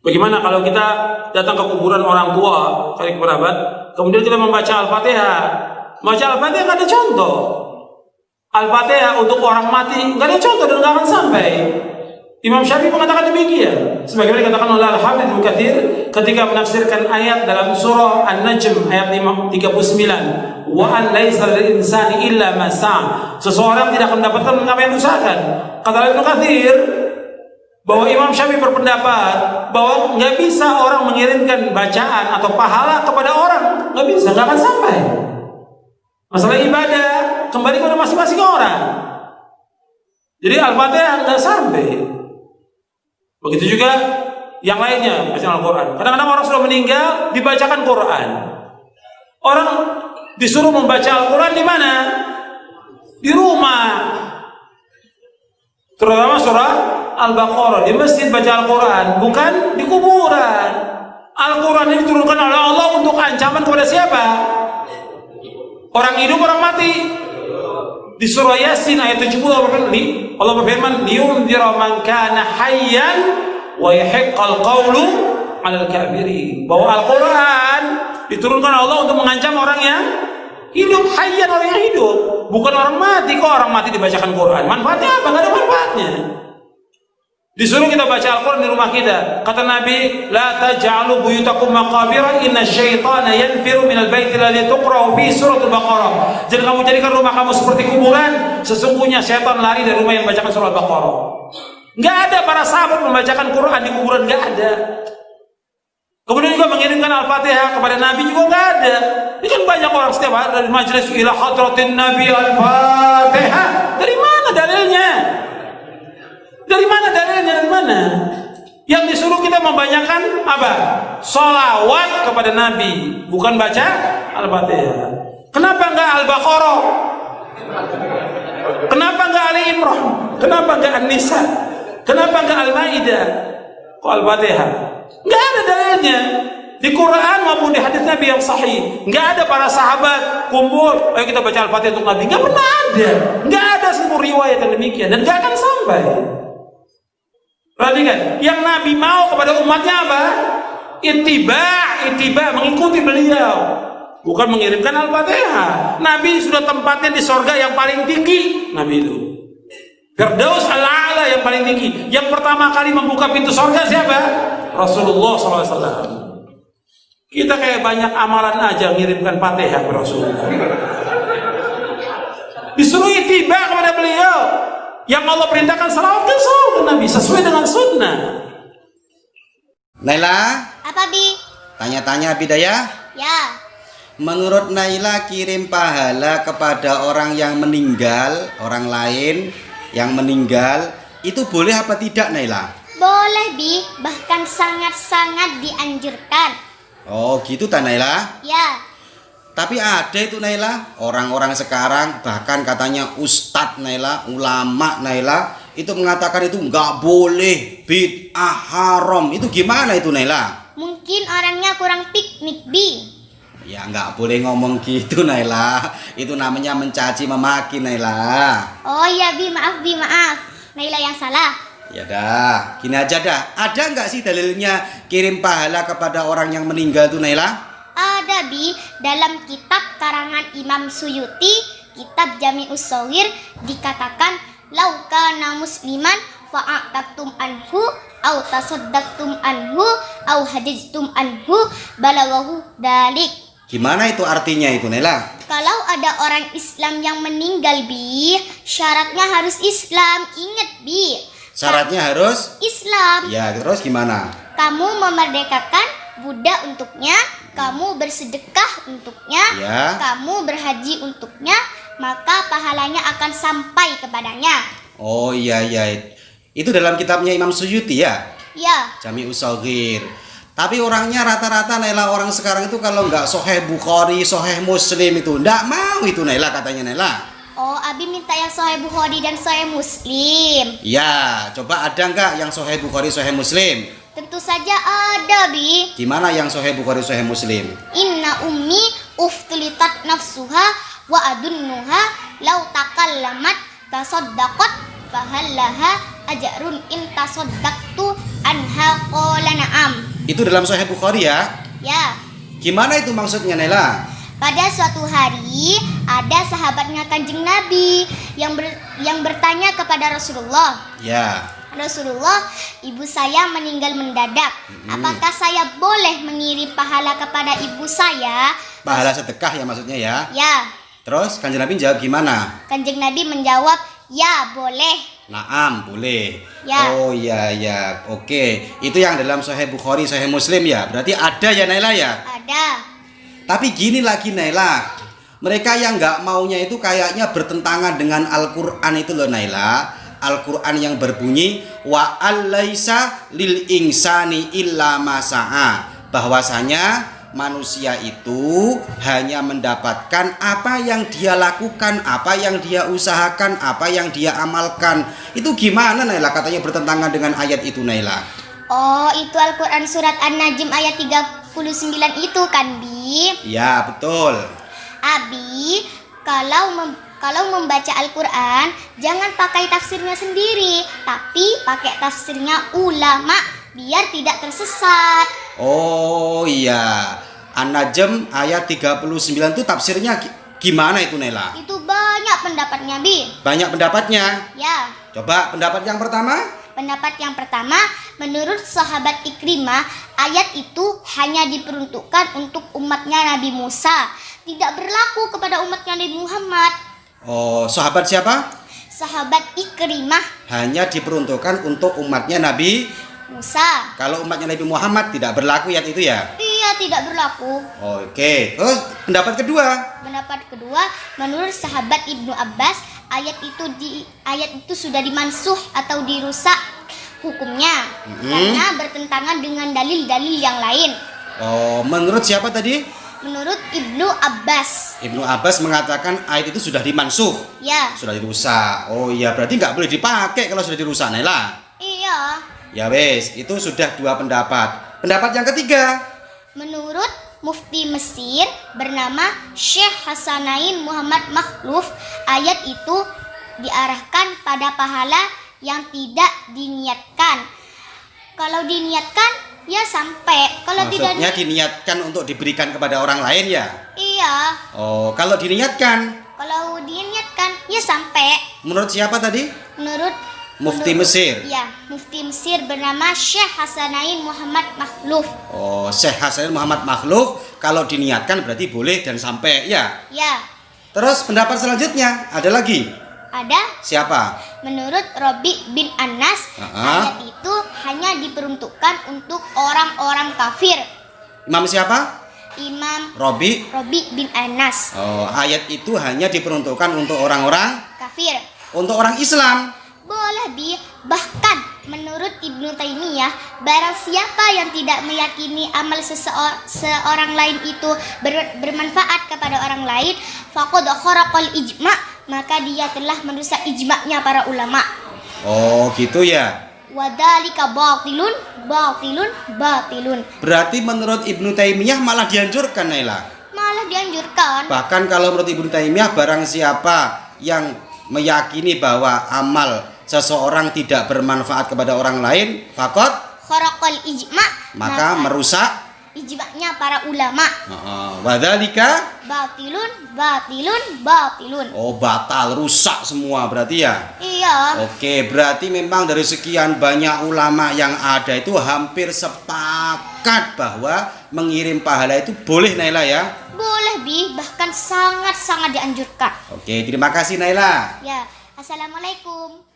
Bagaimana kalau kita datang ke kuburan orang tua, kali kerabat, kemudian kita membaca Al-Fatihah? Baca Al-Fatihah nggak ada contoh. Al-Fatihah untuk orang mati nggak ada contoh dan nggak akan sampai. Imam Syafi'i mengatakan demikian. Sebagaimana dikatakan oleh Al-Hafidz Ibnu Katsir ketika menafsirkan ayat dalam surah An-Najm ayat 39, wa an laisa lil insani illa ma sa'a. Seseorang tidak akan mendapatkan apa yang diusahakan. Kata Ibnu Katsir bahwa Imam Syafi'i berpendapat bahwa nggak bisa orang mengirimkan bacaan atau pahala kepada orang, nggak bisa, nggak akan sampai. Masalah ibadah kembali kepada masing-masing orang. Jadi Al-Fatihah nggak sampai. Begitu juga yang lainnya, bacaan Al-Quran. Kadang-kadang orang sudah meninggal dibacakan Quran. Orang disuruh membaca Al-Quran di mana? Di rumah. Terutama surah Al-Baqarah, di masjid baca Al-Quran, bukan di kuburan. Al-Quran ini diturunkan oleh Allah untuk ancaman kepada siapa? Orang hidup, orang mati. Di surah Yasin ayat 70 Allah berfirman, liyunzira man kana hayyan wa yahiqqal qawlu 'alal kafirin. Bahwa Al-Quran diturunkan Allah untuk mengancam orang yang hidup, hayyan, orang yang hidup, bukan orang mati. Kok orang mati dibacakan Quran? Manfaatnya apa? Nggak ada manfaatnya. Disuruh kita baca Al-Quran di rumah kita. Kata Nabi, la taj'alu buyutakum maqabira inna syaitana yanfiru minal baiti alladhi tuqra'u fi suratul Baqarah. Jangan kamu jadikan rumah kamu seperti kuburan. Sesungguhnya syaitan lari dari rumah yang membacakan surah Al-Baqarah. Nggak ada para sahabat membacakan Quran di kuburan, nggak ada. Kemudian juga mengirimkan Al-Fatihah kepada Nabi juga nggak ada. Ini kan banyak orang setiap hari dari majelis ila hadratin Nabi Al-Fatihah. Dari mana dalilnya? Dari mana dalilnya? Dari mana? Yang disuruh kita membanyakan apa? Sholawat kepada Nabi, bukan baca Al-Fatihah. Kenapa enggak Al-Baqarah? Kenapa enggak Ali Imran? Kenapa enggak An-Nisa? Kenapa enggak Al-Maidah? Kok Al-Fatihah? Enggak ada dalilnya. Di Quran maupun di hadis Nabi yang sahih, enggak ada para sahabat kumpul, ayo kita baca Al-Fatihah untuk Nabi. Enggak pernah ada. Enggak ada seluruh riwayat yang demikian dan enggak akan sampai. Perhatikan, yang Nabi mau kepada umatnya apa? Ittiba, mengikuti beliau, bukan mengirimkan Al-Fatihah. Nabi sudah tempatnya di sorga yang paling tinggi. Nabi itu Firdaus al-A'la yang paling tinggi. Yang pertama kali membuka pintu sorga siapa? Rasulullah SAW. Kita kayak banyak amalan aja ngirimkan Fatihah ke Rasulullah. Disuruh ittiba kepada beliau. Yang Allah perintahkan salawatkan ke Nabi sesuai dengan sunnah. Naila, Apa, Bi? tanya-tanya Bidayah. Ya. Menurut Naila, kirim pahala kepada orang yang meninggal, orang lain yang meninggal, itu boleh apa tidak, Naila? Boleh, Bi. Bahkan sangat-sangat dianjurkan. Oh gitu tak, Naila? Ya. Tapi ada itu, Naila, orang-orang sekarang, bahkan katanya ustadz Naila, ulama Naila, itu mengatakan itu nggak boleh, bid'ah, haram. Itu gimana itu, Naila? Mungkin orangnya kurang piknik, Bi. Ya nggak boleh ngomong gitu, Naila. Itu namanya mencaci memaki, Naila. Oh iya, Bi, maaf, Bi, maaf. Naila yang salah. Ya dah, gini aja dah. Ada nggak sih dalilnya kirim pahala kepada orang yang meninggal tuh, Naila? Ada, Bi, dalam kitab karangan Imam Suyuti, kitab Jami'us Shaghir, dikatakan lau kana musliman fa'aqtum anhu au tasaddaqtum anhu au hajjtum anhu balaghahu dalik. Gimana itu artinya itu, Naila? Kalau ada orang Islam yang meninggal, Bi, syaratnya harus Islam. Ingat, Bi, Syaratnya harus Islam. ya, terus gimana? Kamu memerdekakan budak untuknya, kamu bersedekah untuknya, Ya. kamu berhaji untuknya, maka pahalanya akan sampai kepadanya. Oh iya iya. Itu dalam kitabnya Imam Suyuti ya? Ya. Jami'us Shaghir. Tapi orangnya rata-rata, Naila, orang sekarang itu kalau nggak Sahih Bukhari, Sahih Muslim itu nggak mau itu, Naila, katanya, Naila. Oh, Abi minta yang Sahih Bukhari dan Sahih Muslim. Ya, coba ada nggak yang Sahih Bukhari, Sahih Muslim? Tentu saja ada, Bi. Gimana yang Sahih Bukhari, Sahih Muslim? Inna ummi uftulitat nafsuha wa adunnuha law takallamat tasaddaqat fahallaha ajrun in tasaddaqtu anha qala na'am. Itu dalam Sahih Bukhari ya. Ya. Gimana itu maksudnya Naila? Pada suatu hari ada sahabatnya Kanjeng Nabi yang bertanya kepada Rasulullah. Ya. Rasulullah, ibu saya meninggal mendadak. Apakah saya boleh mengirim pahala kepada ibu saya? Pahala sedekah ya maksudnya ya. Ya. Terus Kanjeng Nabi jawab gimana? Kanjeng Nabi menjawab, ya boleh. Naam, boleh. Ya. Oh iya ya. Oke. Itu yang dalam Sahih Bukhari, Sahih Muslim ya. Berarti ada ya Naila ya? Ada. Tapi gini lagi Naila, mereka yang nggak maunya itu kayaknya bertentangan dengan Al-Quran itu loh Naila. Al-Quran yang berbunyi wa alaisa lil insani illa masa'a, bahwasanya manusia itu hanya mendapatkan apa yang dia lakukan, apa yang dia usahakan, apa yang dia amalkan. Itu gimana Naila, katanya bertentangan dengan ayat itu Naila? Oh, itu Al-Quran surat An-Najm ayat 39 itu kan, Bi? Ya betul. Abi, kalau membaca Al-Quran, jangan pakai tafsirnya sendiri, tapi pakai tafsirnya ulama, biar tidak tersesat. Oh iya, An-Najm ayat 39 itu tafsirnya gimana itu Naila? Itu banyak pendapatnya, Bi. Banyak pendapatnya. Ya. Coba pendapat yang pertama. Pendapat yang pertama, menurut sahabat Ikrimah, ayat itu hanya diperuntukkan untuk umatnya Nabi Musa, tidak berlaku kepada umatnya Nabi Muhammad. Oh, sahabat siapa? Sahabat Ikrimah Hanya diperuntukkan untuk umatnya Nabi Musa. Kalau umatnya Nabi Muhammad tidak berlaku ayat itu ya? Iya, tidak berlaku. Oke. Terus pendapat kedua. Pendapat kedua, menurut sahabat Ibnu Abbas, ayat itu sudah dimansuh atau dirusak hukumnya karena bertentangan dengan dalil-dalil yang lain. Oh, menurut siapa tadi? Menurut Ibnu Abbas. Ibnu Abbas mengatakan ayat itu sudah dimansuh, Ya. sudah dirusak. Oh iya, berarti nggak boleh dipakai kalau sudah dirusak Naila. Iya. Ya wes, itu sudah dua pendapat. Pendapat yang ketiga. Menurut Mufti Mesir bernama Syekh Hasanain Muhammad Makhluf, ayat itu diarahkan pada pahala yang tidak diniatkan. Kalau diniatkan, ya sampai. Kalau tidak Maksudnya diniatkan untuk diberikan kepada orang lain ya? Iya. Oh, kalau diniatkan, Kalau diniatkan, ya sampai. menurut siapa tadi? Menurut Mufti Mesir. Ya, Mufti Mesir bernama Syekh Hasanain Muhammad Makhluf. Oh, Syekh Hasan Muhammad Makhluf, kalau diniatkan berarti boleh dan sampai ya. Ya, Terus pendapat selanjutnya ada lagi. ada. Siapa? Menurut Robi bin Anas, ayat itu hanya diperuntukkan untuk orang-orang kafir. Imam siapa? Imam Robi. bin Anas, Oh, ayat itu hanya diperuntukkan untuk orang-orang, kafir. untuk orang Islam. Boleh, Bi. Bahkan menurut Ibnu Taimiyah, barang siapa yang tidak meyakini amal seorang lain itu bermanfaat kepada orang lain, faqad kharaqal ijma', maka dia telah merusak ijma'nya para ulama. Oh, gitu ya. Wadzalika batilun. Berarti menurut Ibnu Taimiyah malah dianjurkan Naila. Malah dianjurkan. Bahkan kalau menurut Ibnu Taimiyah, barang siapa yang meyakini bahwa amal seseorang tidak bermanfaat kepada orang lain, faqad Kharaqal ijma', maka merusak ijma'nya para ulama. Wadzalika Batilun. oh, batal, rusak semua berarti ya. Iya. Oke, berarti memang dari sekian banyak ulama yang ada itu hampir sepakat bahwa mengirim pahala itu boleh Naila ya. Boleh, Bi, bahkan sangat-sangat dianjurkan. Oke, terima kasih Naila. Ya, assalamualaikum.